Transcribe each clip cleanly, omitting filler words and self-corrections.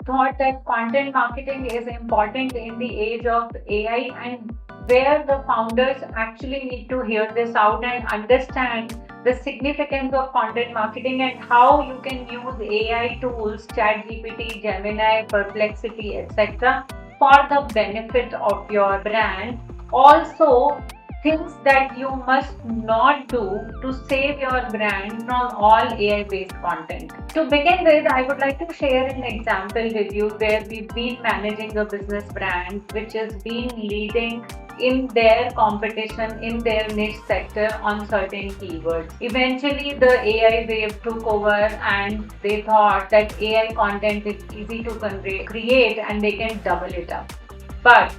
thought that content marketing is important in the age of AI, and where the founders actually need to hear this out and understand the significance of content marketing and how you can use AI tools, ChatGPT, Gemini, Perplexity, etc., for the benefit of your brand. Also, things that you must not do to save your brand from all AI based content. To begin with, I would like to share an example with you where we've been managing a business brand which has been leading in their competition in their niche sector on certain keywords. Eventually, the AI wave took over and they thought that AI content is easy to create and they can double it up. But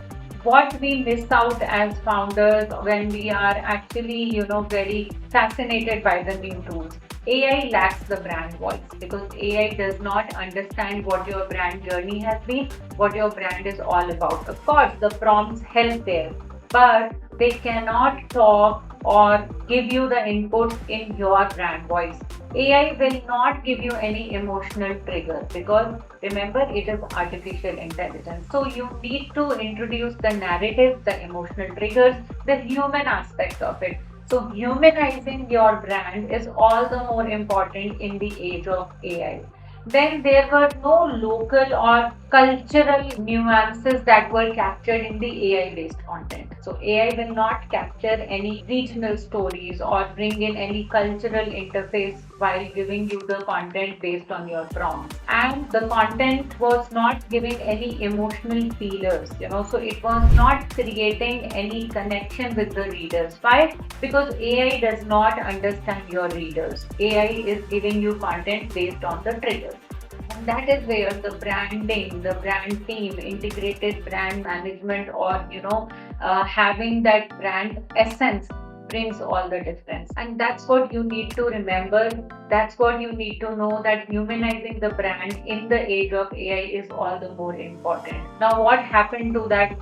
what we miss out as founders when we are actually, very fascinated by the new tools. AI lacks the brand voice because AI does not understand what your brand journey has been, what your brand is all about. Of course, the prompts help there, but they cannot talk or give you the inputs in your brand voice. AI will not give you any emotional trigger because remember it is artificial intelligence. So you need to introduce the narrative, the emotional triggers, the human aspect of it. So humanizing your brand is all the more important in the age of AI. Then there were no local or cultural nuances that were captured in the AI based content. So AI will not capture any regional stories or bring in any cultural interface while giving you the content based on your prompt. And the content was not giving any emotional feelers, so it was not creating any connection with the readers. Why? Because AI does not understand your readers. AI is giving you content based on the triggers. And that is where the branding, the brand team, integrated brand management, or having that brand essence brings all the difference. And that's what you need to remember. That's what you need to know, that humanizing the brand in the age of AI is all the more important. Now, what happened to that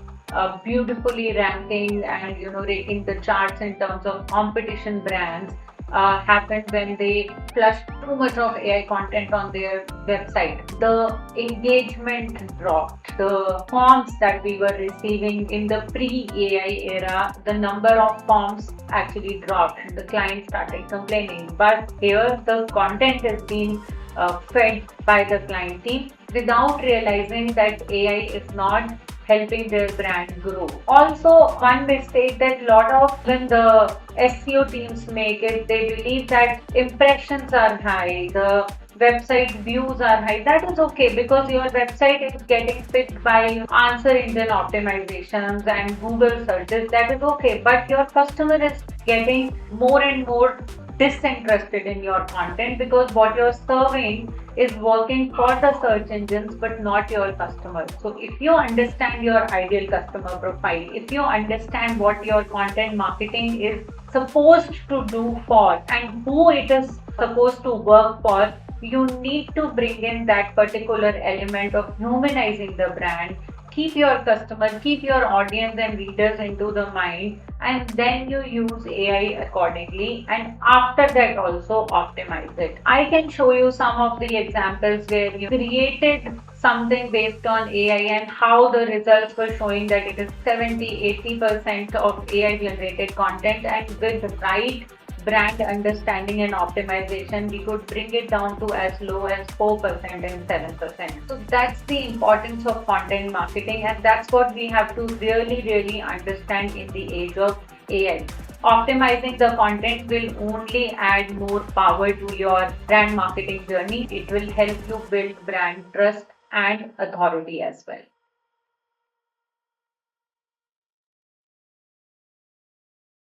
beautifully ranking and rating the charts in terms of competition brands happened when they flushed too much of AI content on their website. The engagement dropped. The forms that we were receiving in the pre-AI era, the number of forms actually dropped. The client started complaining. But here, the content is being fed by the client team without realizing that AI is not helping their brand grow. Also, one mistake that a lot of when the SEO teams make is they believe that impressions are high, the website views are high. That is okay because your website is getting picked by answer engine optimizations and Google searches. That is okay, but your customer is getting more and more disinterested in your content because what you're serving is working for the search engines but not your customer. So if you understand your ideal customer profile, if you understand what your content marketing is supposed to do for and who it is supposed to work for, you need to bring in that particular element of humanizing the brand. Keep your customer, keep your audience and readers into the mind, and then you use AI accordingly. And after that, also optimize it. I can show you some of the examples where you created something based on AI and how the results were showing that it is 70-80% of AI generated content, and with the right brand understanding and optimization, we could bring it down to as low as 4% and 7%. So that's the importance of content marketing, and that's what we have to really, really understand in the age of AI. Optimizing the content will only add more power to your brand marketing journey. It will help you build brand trust and authority as well.